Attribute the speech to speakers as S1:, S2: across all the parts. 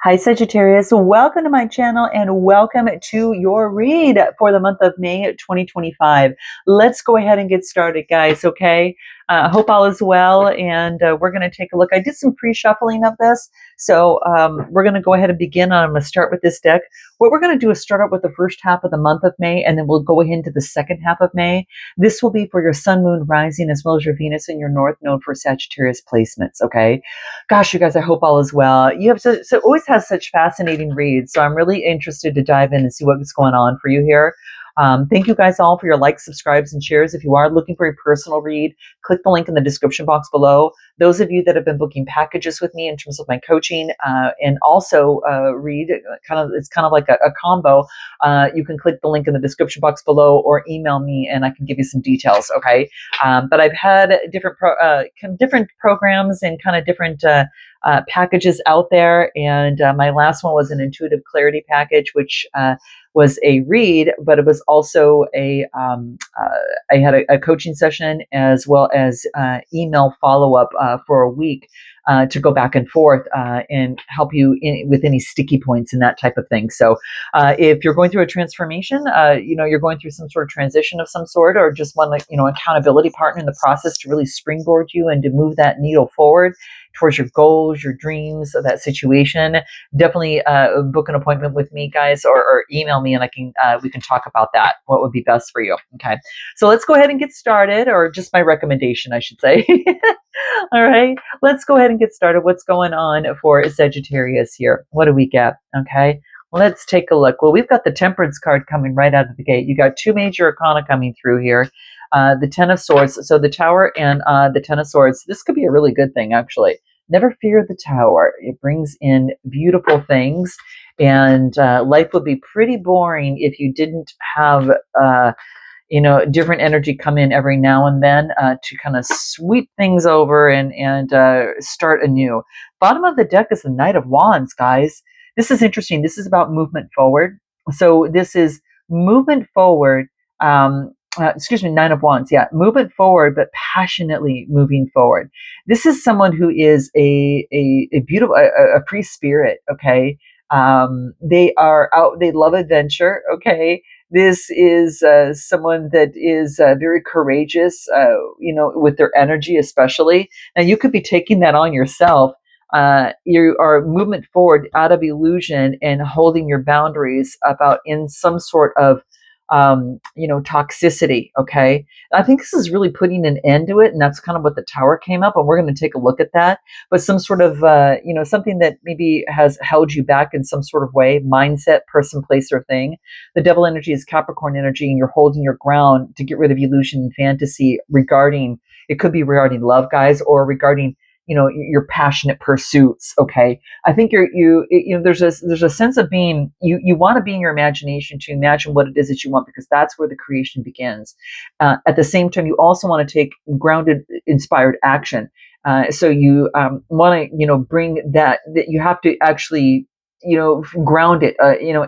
S1: Hi, Sagittarius. Welcome to my channel and welcome to your read for the month of May 2025. Let's go ahead and get started, guys, okay? Hope all is well, and we're going to take a look. I did some pre-shuffling of this, so we're going to go ahead and begin. I'm going to start with this deck. What we're going to do is start out with the first half of the month of May, and then we'll go ahead into the second half of May. This will be for your Sun, Moon, Rising, as well as your Venus and your North Node for Sagittarius placements, okay? Gosh, you guys, I hope all is well. You have so always has such fascinating reads, so I'm really interested to dive in and see what's going on for you here. Thank you guys all for your likes, subscribes, and shares. If you are looking for a personal read, click the link in the description box below. Those of you that have been booking packages with me in terms of my coaching and also read, it's kind of like a combo. You can click the link in the description box below or email me, and I can give you some details. Okay, but I've had different programs and kind of different packages out there, and my last one was an intuitive clarity package, which was a read, but it was also I had a coaching session as well as email follow-up for a week to go back and forth and help you with any sticky points and that type of thing. So if you're going through a transformation, you're going through some sort of transition of some sort, or just want accountability partner in the process to really springboard you and to move that needle forward towards your goals, your dreams, of that situation, definitely book an appointment with me, guys, or email me, and we can talk about that. What would be best for you? Okay, so let's go ahead and get started, or just my recommendation, I should say. All right, let's go ahead and get started. What's going on for Sagittarius here? What do we get? Okay, let's take a look. Well, we've got the Temperance card coming right out of the gate. You got two major arcana coming through here. The Ten of Swords, so the Tower and the Ten of Swords. This could be a really good thing, actually. Never fear the Tower. It brings in beautiful things, and life would be pretty boring if you didn't have different energy come in every now and then to kind of sweep things over and start anew. Bottom of the deck is the Knight of Wands, guys. This is interesting. This is about movement forward. So this is movement forward. Nine of Wands. Yeah, movement forward, but passionately moving forward. This is someone who is a beautiful, a free spirit. Okay, they are out. They love adventure. Okay, this is someone that is very courageous. With their energy, especially. Now, you could be taking that on yourself. You are movement forward out of illusion and holding your boundaries about in some sort of toxicity. Okay, I think this is really putting an end to it, and that's kind of what the Tower came up, and we're going to take a look at that. But some sort of something that maybe has held you back in some sort of way, mindset, person, place, or thing. The Devil energy is Capricorn energy, and you're holding your ground to get rid of illusion and fantasy regarding. It could be regarding love, guys, or regarding your passionate pursuits. Okay, I think there's a sense of being, you want to be in your imagination, to imagine what it is that you want, because that's where the creation begins. At the same time, you also want to take grounded, inspired action. So you want to bring that you have to actually ground it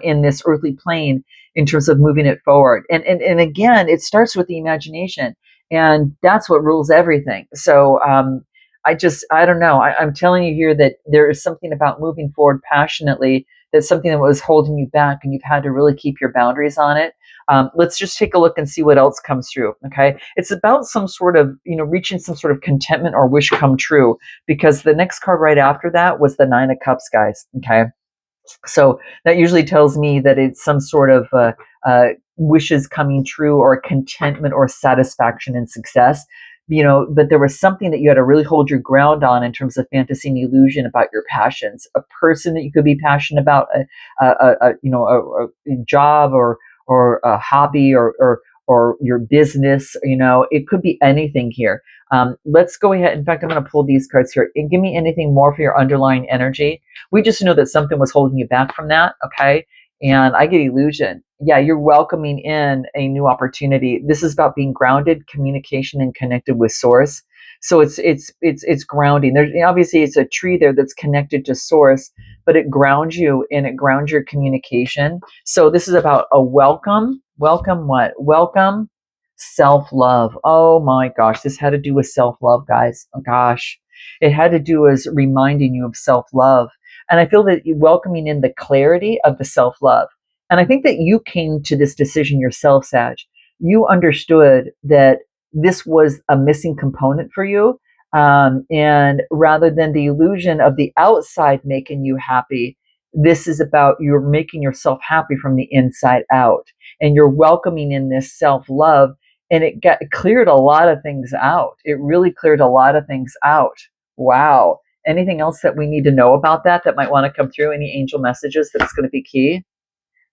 S1: in this earthly plane in terms of moving it forward. And again, it starts with the imagination, and that's what rules everything. So I don't know. I'm telling you here that there is something about moving forward passionately, that's something that was holding you back, and you've had to really keep your boundaries on it. Let's just take a look and see what else comes through. Okay, it's about some sort of reaching some sort of contentment or wish come true, because the next card right after that was the Nine of Cups, guys. Okay, so that usually tells me that it's some sort of wishes coming true, or contentment, or satisfaction and success. But there was something that you had to really hold your ground on in terms of fantasy and illusion about your passions. A person that you could be passionate about, a job, or a hobby, or your business. It could be anything here. Let's go ahead. In fact, I'm going to pull these cards here and give me anything more for your underlying energy. We just know that something was holding you back from that. Okay. And I get illusion. Yeah, you're welcoming in a new opportunity. This is about being grounded, communication, and connected with source. So it's grounding. There's obviously, it's a tree there that's connected to source, but it grounds you, and it grounds your communication. So this is about a welcome. Welcome what? Welcome self-love. Oh my gosh, this had to do with self-love, guys. Oh gosh, it had to do with reminding you of self-love. And I feel that you welcoming in the clarity of the self-love. And I think that you came to this decision yourself, Sag. You understood that this was a missing component for you. And rather than the illusion of the outside making you happy, this is about you're making yourself happy from the inside out. And you're welcoming in this self love. And it cleared a lot of things out. It really cleared a lot of things out. Wow. Anything else that we need to know about that might want to come through? Any angel messages that's going to be key?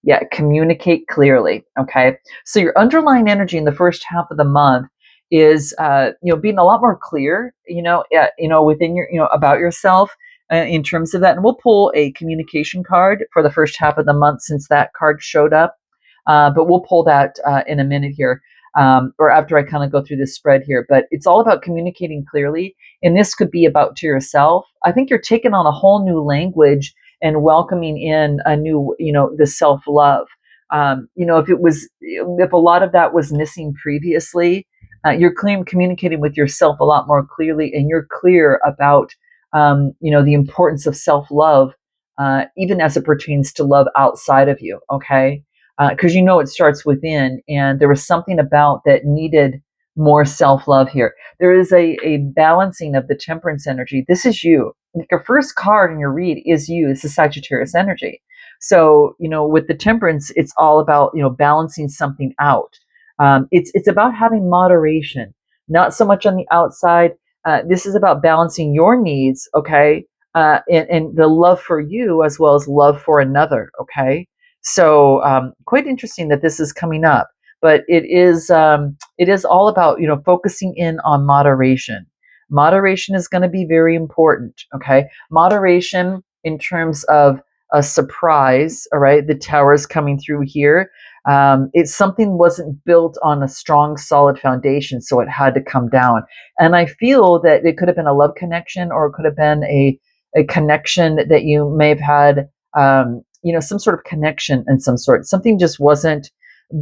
S1: Yeah, communicate clearly. Okay. So your underlying energy in the first half of the month is, being a lot more clear, within your, about yourself in terms of that. And we'll pull a communication card for the first half of the month since that card showed up. But we'll pull that in a minute here, or after I kind of go through this spread here. But it's all about communicating clearly. And this could be about to yourself. I think you're taking on a whole new language and welcoming in a new, the self-love. If a lot of that was missing previously, you're communicating with yourself a lot more clearly, and you're clear about, the importance of self-love, even as it pertains to love outside of you. Okay. Because it starts within, and there was something about that needed more self-love here. There is a balancing of the temperance energy. This is you. Your first card in your read is you. It's the Sagittarius energy. So, with the temperance, it's all about, balancing something out. It's about having moderation, not so much on the outside. This is about balancing your needs, okay, and the love for you as well as love for another, okay. So, quite interesting that this is coming up, but it is all about focusing in on moderation. Moderation is going to be very important. Okay, moderation in terms of a surprise. All right, the tower is coming through here. It's something wasn't built on a strong, solid foundation, so it had to come down. And I feel that it could have been a love connection, or it could have been a connection that you may have had. Some sort of connection in some sort. Something just wasn't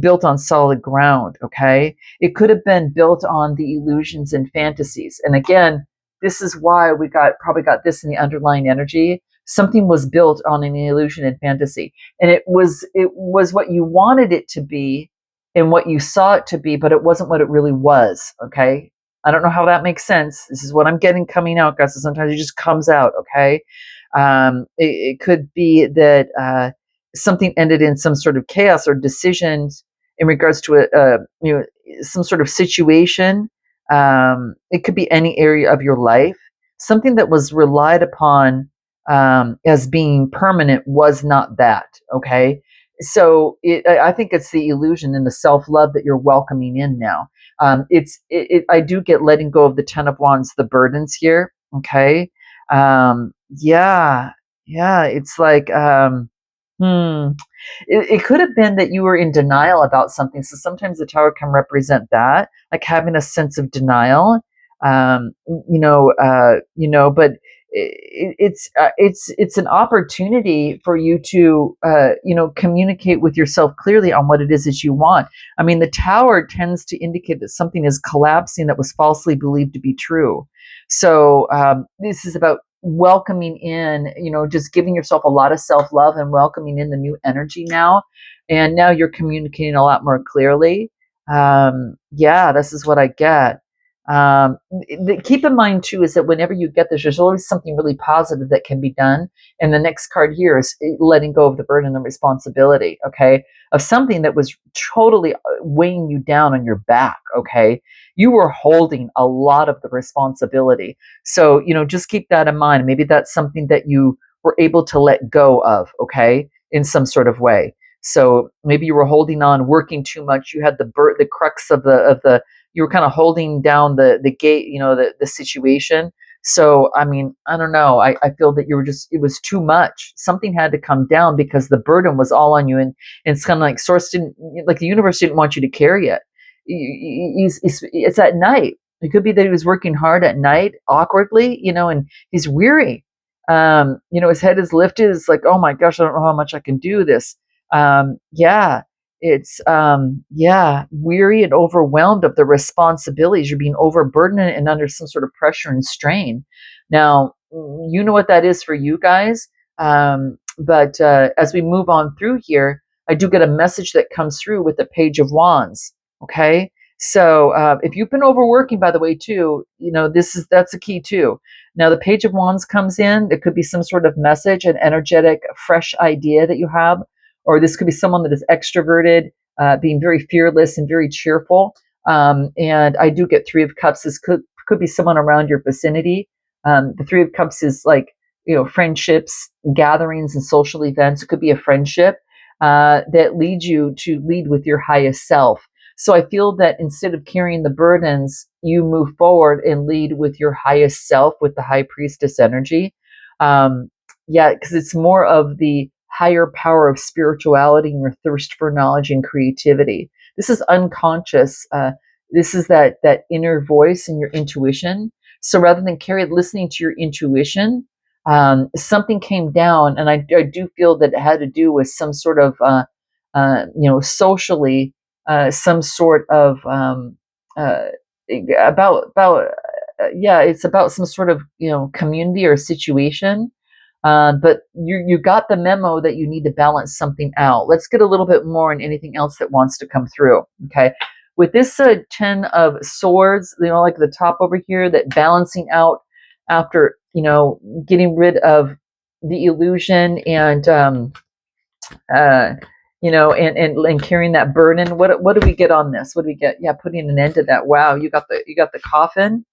S1: built on solid ground. Okay. It could have been built on the illusions and fantasies. And again, this is why we probably got this in the underlying energy. Something was built on an illusion and fantasy. And it was what you wanted it to be and what you saw it to be, but it wasn't what it really was. Okay. I don't know how that makes sense. This is what I'm getting coming out, guys. So sometimes it just comes out. Okay. It could be that something ended in some sort of chaos or decisions in regards to some sort of situation. It could be any area of your life. Something that was relied upon as being permanent was not that. Okay, so I think it's the illusion and the self-love that you're welcoming in now. I do get letting go of the Ten of Wands, the burdens here. Okay. Yeah, yeah, it's like, hmm, it could have been that you were in denial about something. So sometimes the tower can represent that, like having a sense of denial. But it's an opportunity for you to communicate with yourself clearly on what it is that you want. I mean, the tower tends to indicate that something is collapsing that was falsely believed to be true. So this is about welcoming in, just giving yourself a lot of self-love and welcoming in the new energy now. And now you're communicating a lot more clearly. Yeah, this is what I get. Keep in mind too is that whenever you get this, there's always something really positive that can be done. And the next card here is letting go of the burden and responsibility, okay, of something that was totally weighing you down on your back. Okay, you were holding a lot of the responsibility. So just keep that in mind. Maybe that's something that you were able to let go of, okay, in some sort of way. So maybe you were holding on, working too much. You had the crux of the you were kind of holding down the gate, the situation. So, I mean, I don't know. I feel that it was too much. Something had to come down because the burden was all on you. And it's kind of like the universe didn't want you to carry it. It's at night. It could be that he was working hard at night, awkwardly, and he's weary. His head is lifted. It's like, oh my gosh, I don't know how much I can do this. Yeah. It's weary and overwhelmed of the responsibilities. You're being overburdened and under some sort of pressure and strain. Now, you know what that is for you guys. But as we move on through here, I do get a message that comes through with the Page of Wands. Okay, so if you've been overworking, by the way, too, that's a key too. Now the Page of Wands comes in. It could be some sort of message, an energetic, fresh idea that you have, or this could be someone that is extroverted, being very fearless and very cheerful. And I do get Three of Cups. This could be someone around your vicinity. The Three of Cups is like, friendships, gatherings, and social events. It could be a friendship that leads you to lead with your highest self. So I feel that instead of carrying the burdens, you move forward and lead with your highest self, with the High Priestess energy. Yeah, because it's more of the higher power of spirituality and your thirst for knowledge and creativity. This is unconscious. This is that inner voice and your intuition. So rather than listening to your intuition, something came down, and I do feel that it had to do with some sort of, socially, some sort of uh, yeah, it's about some sort of community or situation. But you got the memo that you need to balance something out. Let's get a little bit more on anything else that wants to come through. Okay. With this 10 of swords, like the top over here, that balancing out after, getting rid of the illusion and, and carrying that burden. What do we get on this? What do we get? Yeah. Putting an end to that. Wow. You got the coffin.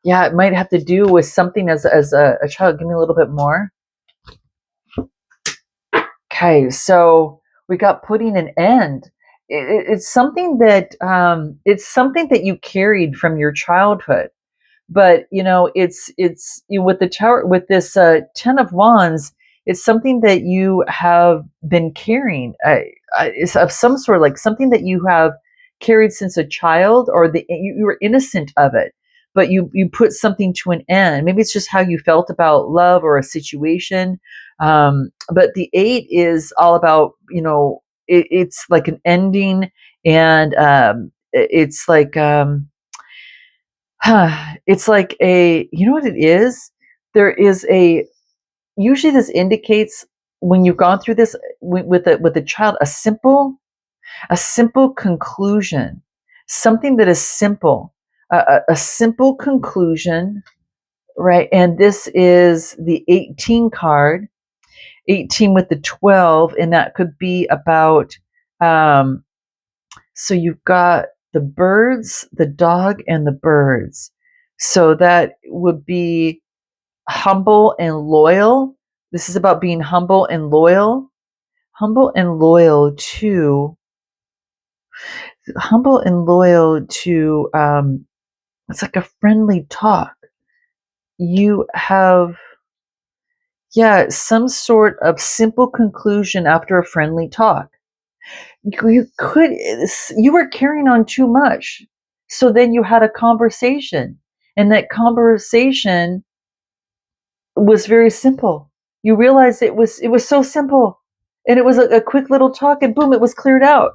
S1: Yeah. It might have to do with something as a child. Give me a little bit more. Okay, so we got putting an end. It's something that you carried from your childhood, but with the tower, with this 10 of Wands. It's something that you have been carrying. It's of some sort, like something that you have carried since a child, or you were innocent of it, but you put something to an end. Maybe it's just how you felt about love or a situation. But the 8 is all about, it's like an ending, and it's like, it's like what it is? There is usually this indicates, when you've gone through this with a child, a simple conclusion, something that is simple, a simple conclusion, right? And this is the 18 card, 18 with the 12, and that could be about, so you've got the birds, the dog, and the birds. So that would be humble and loyal. This is about being humble and loyal. To humble and loyal to it's like a friendly talk. You have, yeah, some sort of simple conclusion after a friendly talk. You were carrying on too much. So then you had a conversation, and that conversation was very simple. You realized it was so simple, and it was a quick little talk, and boom, it was cleared out.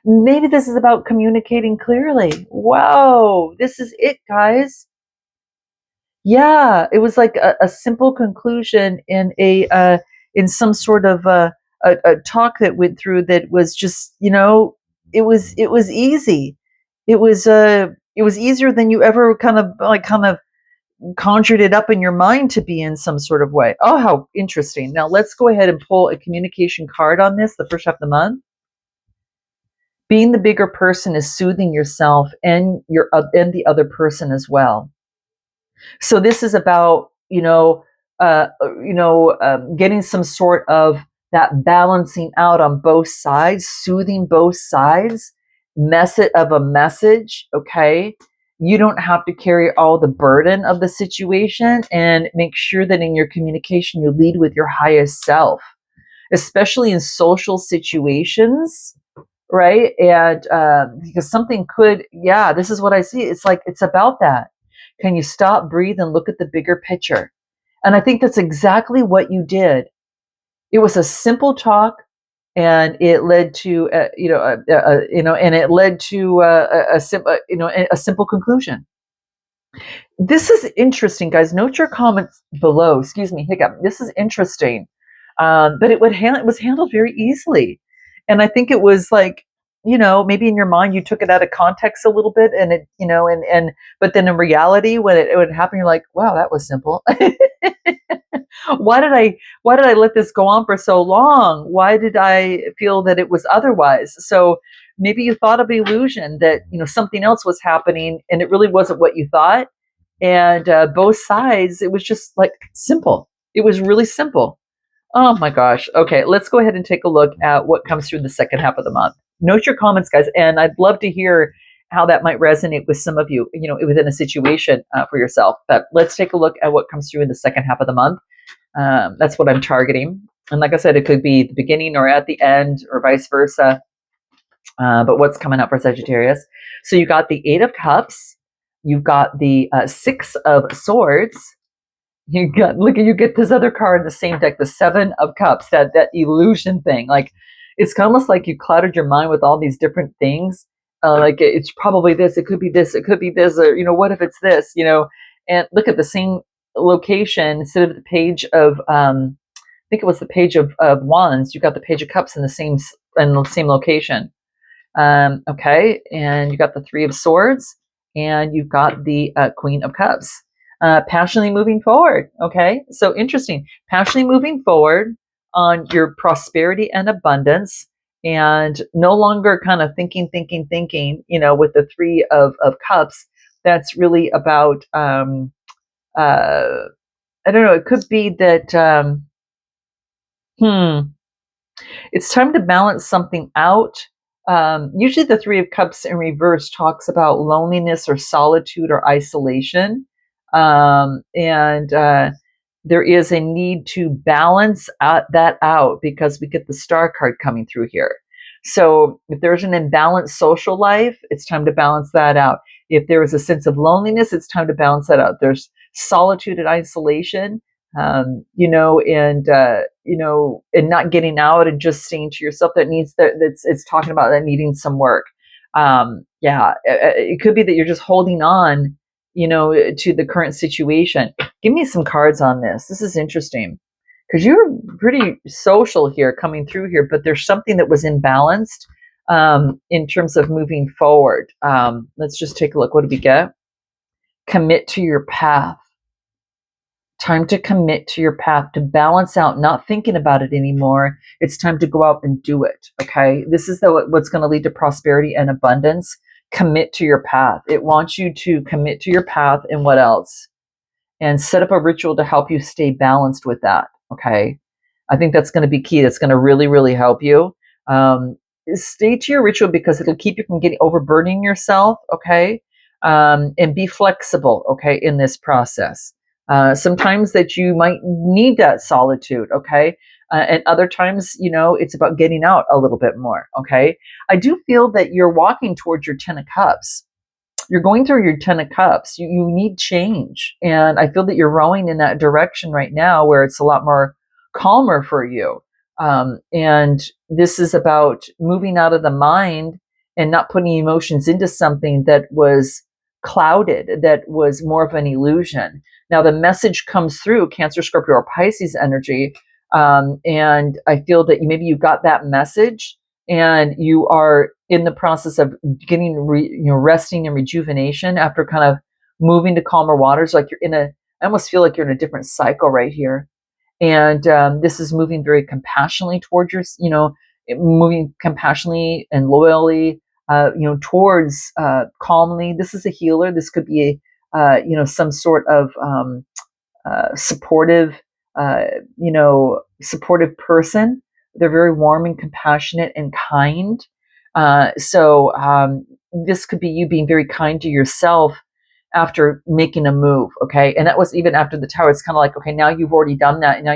S1: Maybe this is about communicating clearly. Wow, this is it, guys. Yeah, it was like a simple conclusion in in some sort of a talk that went through, that was just, it was easy. It was easier than you ever kind of conjured it up in your mind to be in some sort of way. Oh, how interesting. Now let's go ahead and pull a communication card on this, the first half of the month. Being the bigger person is soothing yourself and the other person as well. So this is about, getting some sort of that balancing out on both sides, soothing both sides, message. Okay. You don't have to carry all the burden of the situation, and make sure that in your communication, you lead with your highest self, especially in social situations. Right. And because something could, yeah, this is what I see. It's like, it's about that. Can you stop, breathe, and look at the bigger picture? And I think that's exactly what you did. It was a simple talk, and it led to, and it led to a simple conclusion. This is interesting, guys. Note your comments below. Excuse me, hiccup. This is interesting, but it was handled very easily, and I think it was like, maybe in your mind you took it out of context a little bit, and but then in reality, when it would happen, you're like, wow, that was simple. Why did I let this go on for so long? Why did I feel that it was otherwise? So maybe you thought of illusion, that something else was happening, and it really wasn't what you thought. And both sides, it was just like simple. It was really simple. Oh my gosh. Okay, let's go ahead and take a look at what comes through the second half of the month. Note your comments, guys, and I'd love to hear how that might resonate with some of you, within a situation for yourself. But let's take a look at what comes through in the second half of the month. That's what I'm targeting. And like I said, it could be the beginning or at the end or vice versa. But what's coming up for Sagittarius? So you got the Eight of Cups. You've got the Six of Swords. You get this other card in the same deck, the Seven of Cups, that illusion thing. Like, it's almost like you cluttered your mind with all these different things. Like, it's probably this, it could be this, it could be this, or what if it's this, and look at the same location instead of the page of I think it was the page of wands, you got the page of cups in the same location. Okay, and you got the Three of Swords, and you've got the Queen of Cups. Passionately moving forward. Okay, so interesting. Passionately moving forward on your prosperity and abundance, and no longer kind of thinking, with the Three of Cups. That's really about, I don't know, it could be that, it's time to balance something out. Usually the Three of Cups in reverse talks about loneliness or solitude or isolation. And there is a need to balance that out, because we get the Star card coming through here. So if there's an imbalanced social life, it's time to balance that out. If there is a sense of loneliness, it's time to balance that out. There's solitude and isolation, and not getting out and just staying to yourself. It's talking about that needing some work. Yeah, it could be that you're just holding on, to the current situation. Give me some cards on this. This is interesting, because you're pretty social here coming through here, but there's something that was imbalanced in terms of moving forward. Let's just take a look. What do we get? Commit to your path. Time to commit to your path, to balance out, not thinking about it anymore. It's time to go out and do it. Okay. This is what's going to lead to prosperity and abundance. Commit to your path. It wants you to commit to your path, and what else? And set up a ritual to help you stay balanced with that. Okay. I think that's going to be key. That's going to really, really help you. Stay to your ritual, because it'll keep you from overburdening yourself. Okay. And be flexible. Okay. In this process. Sometimes that you might need that solitude, okay? And other times, it's about getting out a little bit more, okay? I do feel that you're walking towards your Ten of Cups. You're going through your Ten of Cups. You need change. And I feel that you're rowing in that direction right now, where it's a lot more calmer for you. And this is about moving out of the mind and not putting emotions into something that was clouded, that was more of an illusion. Now the message comes through Cancer, Scorpio, or Pisces energy, and I feel that maybe you got that message, and you are in the process of getting, resting and rejuvenation after kind of moving to calmer waters. Like I almost feel like you're in a different cycle right here, and this is moving very compassionately towards moving compassionately and loyally, towards calmly. This is a healer. This could be some sort of supportive, supportive person. They're very warm and compassionate and kind. So this could be you being very kind to yourself after making a move. Okay. And that was even after the Tower. It's kind of like, okay, now you've already done that. And now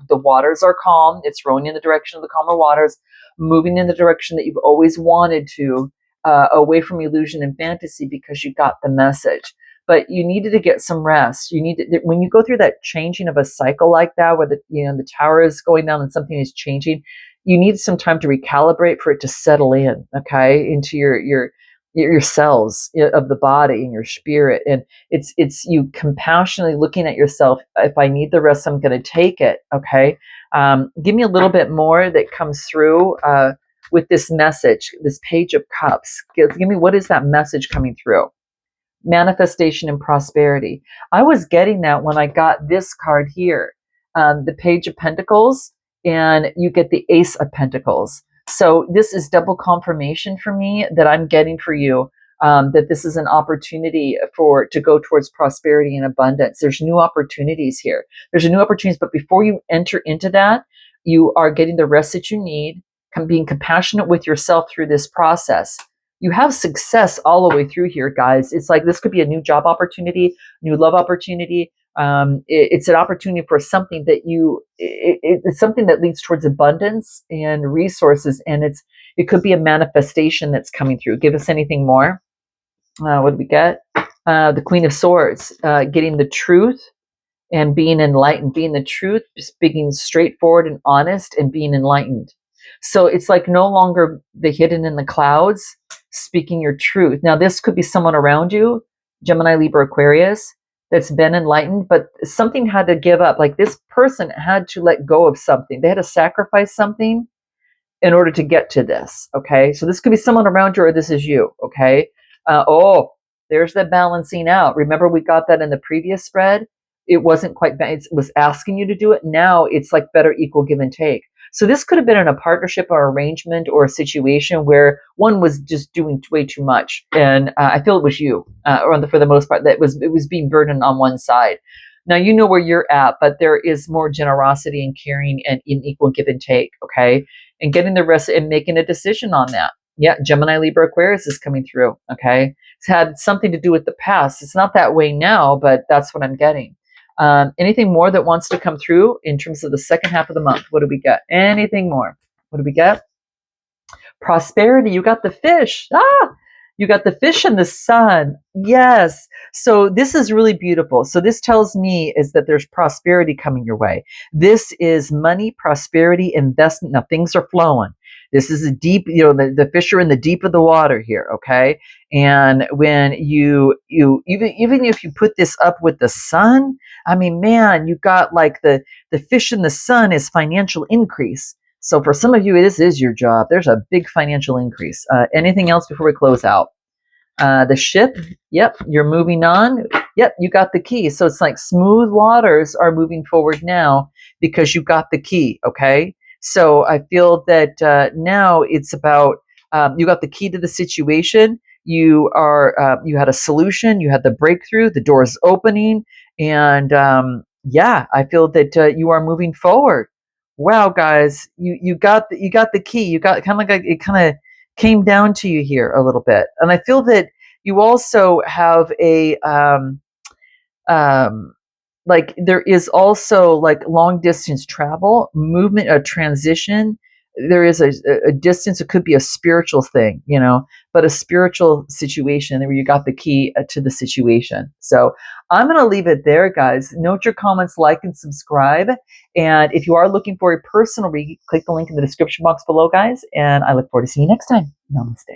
S1: the waters are calm. It's rowing in the direction of the calmer waters, moving in the direction that you've always wanted to, away from illusion and fantasy, because you got the message. But you needed to get some rest. When you go through that changing of a cycle like that, where the Tower is going down and something is changing, you need some time to recalibrate for it to settle in, okay, into your your cells of the body and your spirit. And it's you compassionately looking at yourself. If I need the rest, I'm going to take it. Okay. Give me a little bit more that comes through with this message, this Page of Cups. Give me, what is that message coming through? Manifestation and prosperity. I was getting that when I got this card here, the Page of Pentacles, and you get the Ace of Pentacles. So this is double confirmation for me that I'm getting for you, that this is an opportunity to go towards prosperity and abundance. There's new opportunities here. There's new opportunities, but before you enter into that, you are getting the rest that you need, being compassionate with yourself through this process. You have success all the way through here, guys. It's like this could be a new job opportunity, new love opportunity. It's an opportunity for something that it's something that leads towards abundance and resources, and it could be a manifestation that's coming through. Give us anything more. What do we get? The Queen of Swords, getting the truth and being enlightened, being the truth, just being straightforward and honest and being enlightened. So it's like no longer the hidden in the clouds, speaking your truth. Now, this could be someone around you, Gemini, Libra, Aquarius, that's been enlightened, but something had to give up. Like this person had to let go of something. They had to sacrifice something in order to get to this. Okay. So this could be someone around you, or this is you. Okay. There's the balancing out. Remember, we got that in the previous spread. It wasn't quite, it was asking you to do it. Now it's like better equal give and take. So this could have been in a partnership or arrangement or a situation where one was just doing way too much. And I feel it was you, for the most part, it was being burdened on one side. Now you know where you're at, but there is more generosity and caring and in equal give and take. Okay. And getting the rest and making a decision on that. Yeah. Gemini, Libra, Aquarius is coming through. Okay. It's had something to do with the past. It's not that way now, but that's what I'm getting. Anything more that wants to come through in terms of the second half of the month? What do we get? Anything more? What do we get? Prosperity. You got the fish. You got the fish and the sun. Yes. So this is really beautiful. So this tells me is that there's prosperity coming your way. This is money, prosperity, investment. Now things are flowing. This is a deep, the fish are in the deep of the water here. Okay. And when you even if you put this up with the sun, I mean, man, you got like the fish in the sun is financial increase. So for some of you, this is your job. There's a big financial increase. Anything else before we close out? The ship. Yep. You're moving on. Yep. You got the key. So it's like smooth waters are moving forward now because you got the key. Okay. So I feel that now it's about, you got the key to the situation. You had a solution. You had the breakthrough. The door is opening. And I feel that you are moving forward. Wow, guys, you got the key. You got kind of like it kind of came down to you here a little bit, and I feel that you also have a like there is also like long distance travel, movement, a transition. There is a distance. It could be a spiritual thing, but a spiritual situation where you got the key to the situation. So I'm going to leave it there, guys. Note your comments, like, and subscribe. And if you are looking for a personal read, click the link in the description box below, guys. And I look forward to seeing you next time. Namaste.